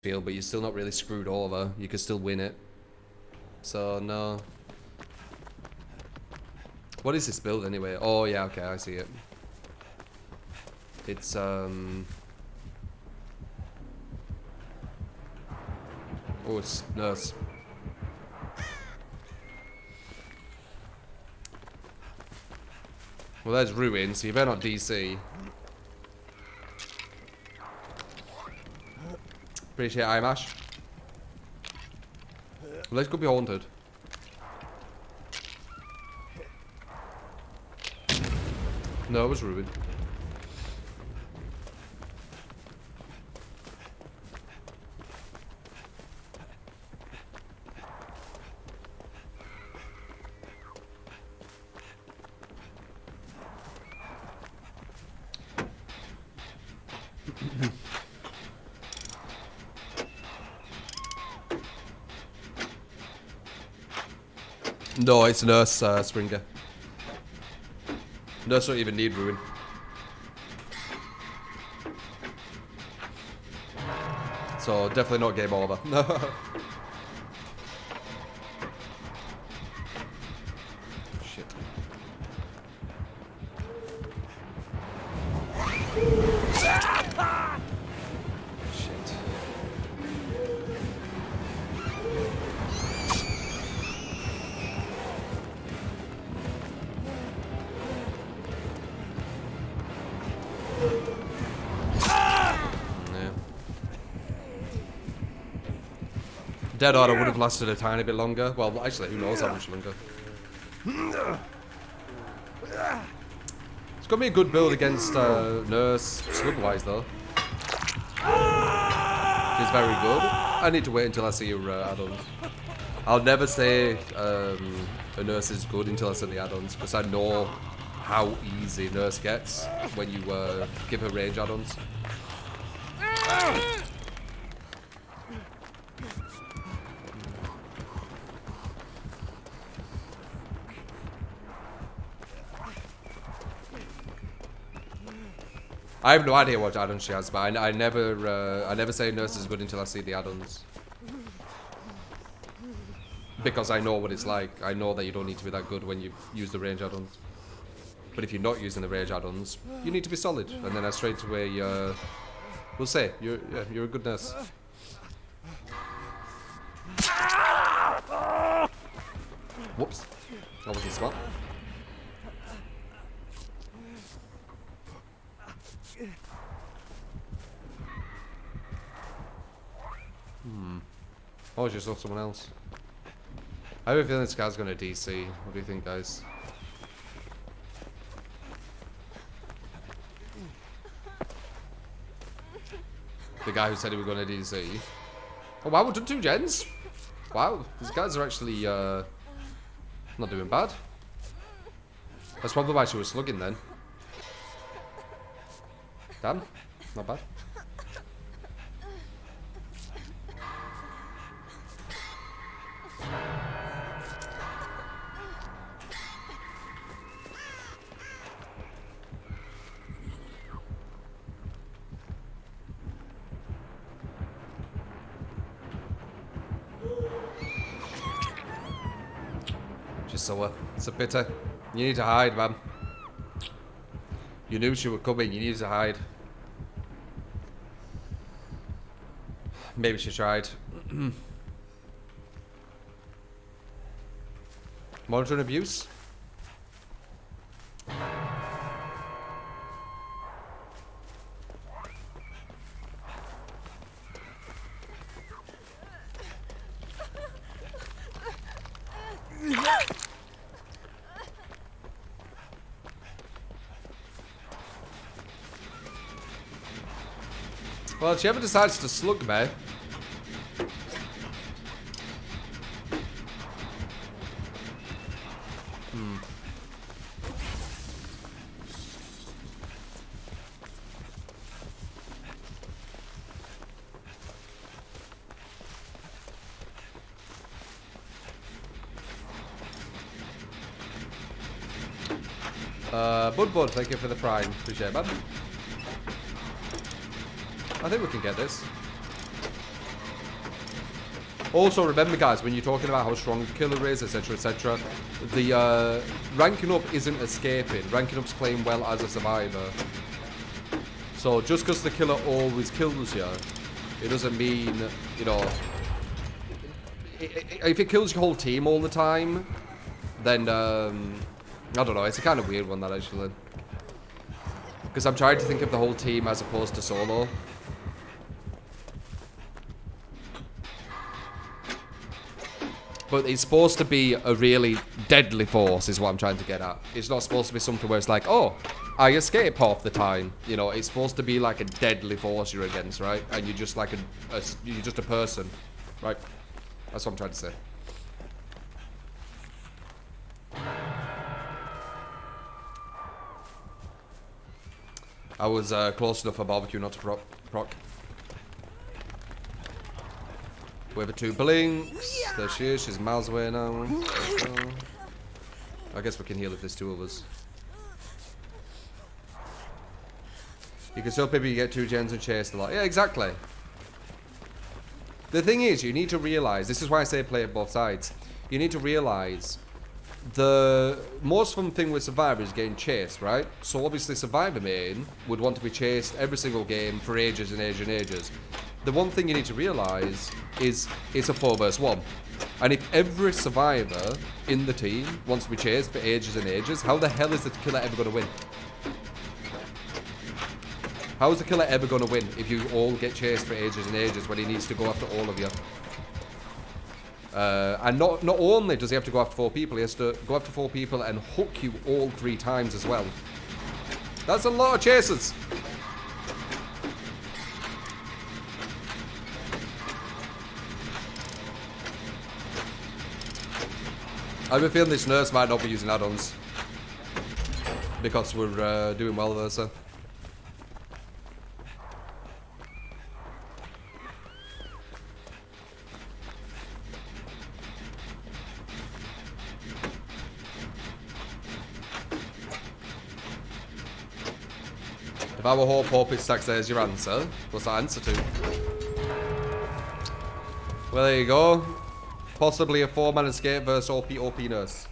field, but you're still not really screwed over. You can still win it. So, no. What is this build anyway? Oh, yeah, okay, I see it. It's, Oh, it's nurse. Well, there's ruin, so you better not DC. Appreciate iMash. Well, this could be haunted. No, it was ruined. No, it's Nurse Springer. Nurse don't even need ruin. So definitely not game over. Shit. Shit. Dead Order would have lasted a tiny bit longer. Well, actually, who knows how much longer. It's gonna be a good build against Nurse slug-wise, though. She's very good. I need to wait until I see your add-ons. I'll never say a Nurse is good until I see the add-ons, because I know how easy Nurse gets when you give her range add-ons. I have no idea what add-ons she has, but I never say Nurse is good until I see the add-ons. Because I know what it's like. I know that you don't need to be that good when you use the range add-ons. But if you're not using the range add-ons, you need to be solid. And then I straight away, we'll say, you're a good nurse. Whoops. That wasn't smart. Oh, I just saw someone else. I have a feeling this guy's gonna DC. What do you think, guys? The guy who said he was gonna DC. Oh wow, we've done 2 gens. Wow, these guys are actually not doing bad. That's probably why she was slugging then. Damn, not bad. It's a pity. You need to hide, man. You knew she was coming. You needed to hide. Maybe she tried. Monitoring abuse? Well, if she ever decides to slug me. Bud, thank you for the prime. Appreciate it, man. I think we can get this. Also, remember, guys, when you're talking about how strong the killer is, etc., etc., the ranking up isn't escaping. Ranking up's playing well as a survivor. So just because the killer always kills you, it doesn't mean, you know, if it kills your whole team all the time, then, I don't know, it's a kind of weird one, that, actually. Because I'm trying to think of the whole team as opposed to solo. But it's supposed to be a really deadly force, is what I'm trying to get at. It's not supposed to be something where it's like, oh, I escape half the time. You know, it's supposed to be like a deadly force you're against, right? And you're just like you're just a person, right? That's what I'm trying to say. I was close enough for barbecue not to proc. Whoever 2 blinks. There she is. She's miles away now. I guess we can heal if there's 2 of us. You can still maybe get 2 gens and chase a lot. Yeah, exactly. The thing is, you need to realize, this is why I say play at both sides. You need to realize the most fun thing with Survivor is getting chased, right? So obviously Survivor main would want to be chased every single game for ages and ages and ages. The one thing you need to realize is it's a 4 vs 1. And if every survivor in the team wants to be chased for ages and ages, how the hell is the killer ever going to win? How is the killer ever going to win if you all get chased for ages and ages when he needs to go after all of you? And not only does he have to go after 4 people, he has to go after 4 people and hook you all 3 times as well. That's a lot of chases. I have a feeling this nurse might not be using add-ons because we're doing well there, so. If our whole pulpit stacks, there's your answer. What's that answer to? Well, there you go. Possibly a 4-man escape versus OP nurse.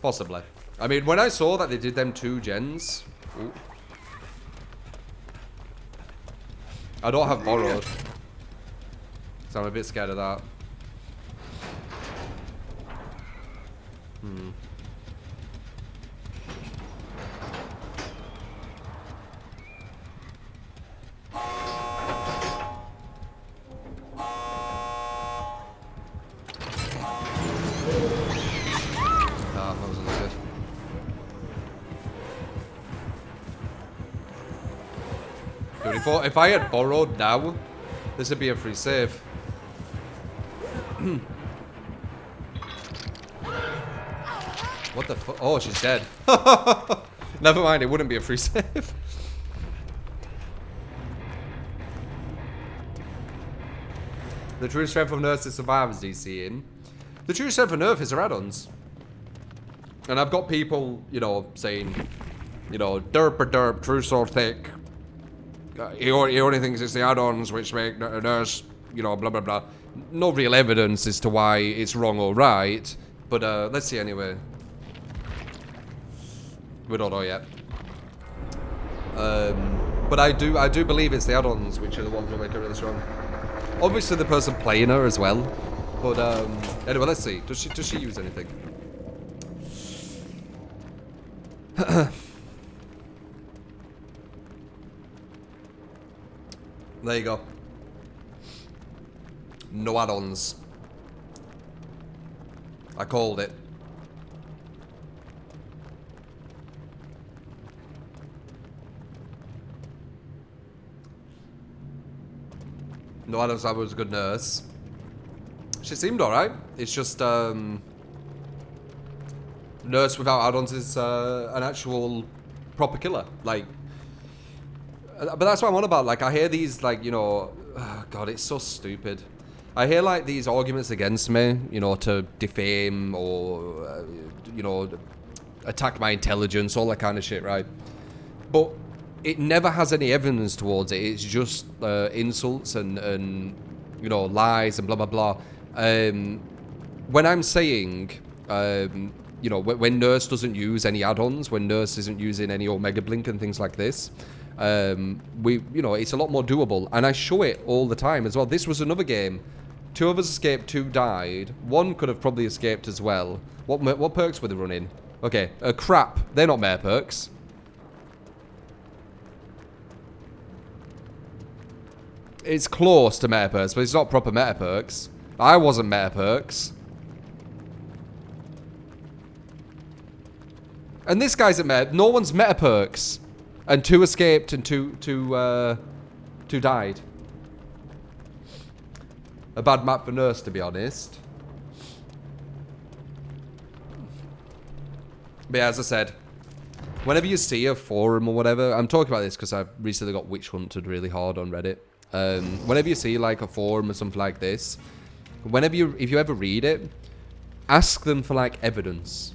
Possibly. I mean, when I saw that they did them 2 gens... Ooh. I don't have borrowed. So I'm a bit scared of that. If I had borrowed now, this would be a free save. What the fuck? Oh, she's dead. Never mind, it wouldn't be a free save. The true strength of Nerf is survivors DC in. The true strength of Nerf is her add-ons. And I've got people, you know, saying, you know, derp or derp, true so thick. He only thinks it's the add-ons which make a nurse, you know, blah, blah, blah. No real evidence as to why it's wrong or right. But let's see anyway. We don't know yet. But I do believe it's the add-ons which are the ones that make her really strong. Obviously the person playing her as well. But anyway, let's see. Does she use anything? There you go. No add-ons. I called it. No add-ons, I was a good nurse. She seemed alright. It's just, nurse without add-ons is an actual proper killer. Like, but that's what I'm on about. Like, I hear these, like, you know, oh God, it's so stupid. I hear, like, these arguments against me, you know, to defame or, you know, attack my intelligence, all that kind of shit, right? But it never has any evidence towards it. It's just insults and you know, lies and blah blah blah. When I'm saying, you know, when Nurse doesn't use any add-ons, when Nurse isn't using any Omega Blink and things like this, you know, it's a lot more doable, and I show it all the time as well. This was another game. 2 of us escaped, 2 died. 1 could have probably escaped as well. What perks were they running? Okay, crap. They're not meta perks. It's close to meta perks, but it's not proper meta perks. I wasn't meta perks. And this guy's at meta. No one's meta perks. And 2 escaped and 2 died. A bad map for Nurse, to be honest. But yeah, as I said, whenever you see a forum or whatever, I'm talking about this because I recently got witch hunted really hard on Reddit. Whenever you see like a forum or something like this, if you ever read it, ask them for like evidence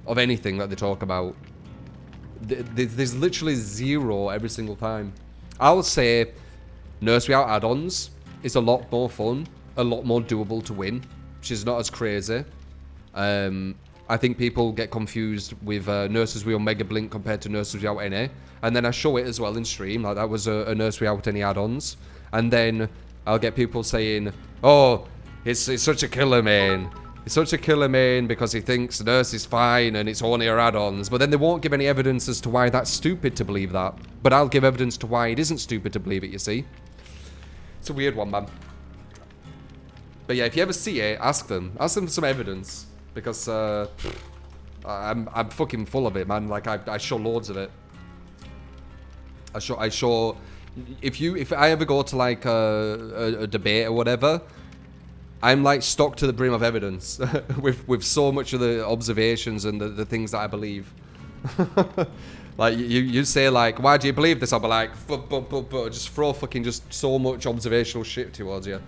of anything that they talk about. There's literally 0 every single time. I would say Nurse without add-ons is a lot more fun, a lot more doable to win. She's not as crazy. I think people get confused with Nurses with Omega Blink compared to Nurses without any. And then I show it as well in stream, like that was a Nurse without any add-ons. And then I'll get people saying, oh, it's such a killer main. It's such a killer main because he thinks Nurse is fine and it's only her add-ons. But then they won't give any evidence as to why that's stupid to believe that. But I'll give evidence to why it isn't stupid to believe it, you see. It's a weird one, man. But yeah, if you ever see it, ask them. Ask them for some evidence. Because I'm fucking full of it, man. Like, I show loads of it. I show... If I ever go to, like, a debate or whatever... I'm like stocked to the brim of evidence with so much of the observations and the things that I believe. Like you say like, why do you believe this? I'll be like, just throw just so much observational shit towards you.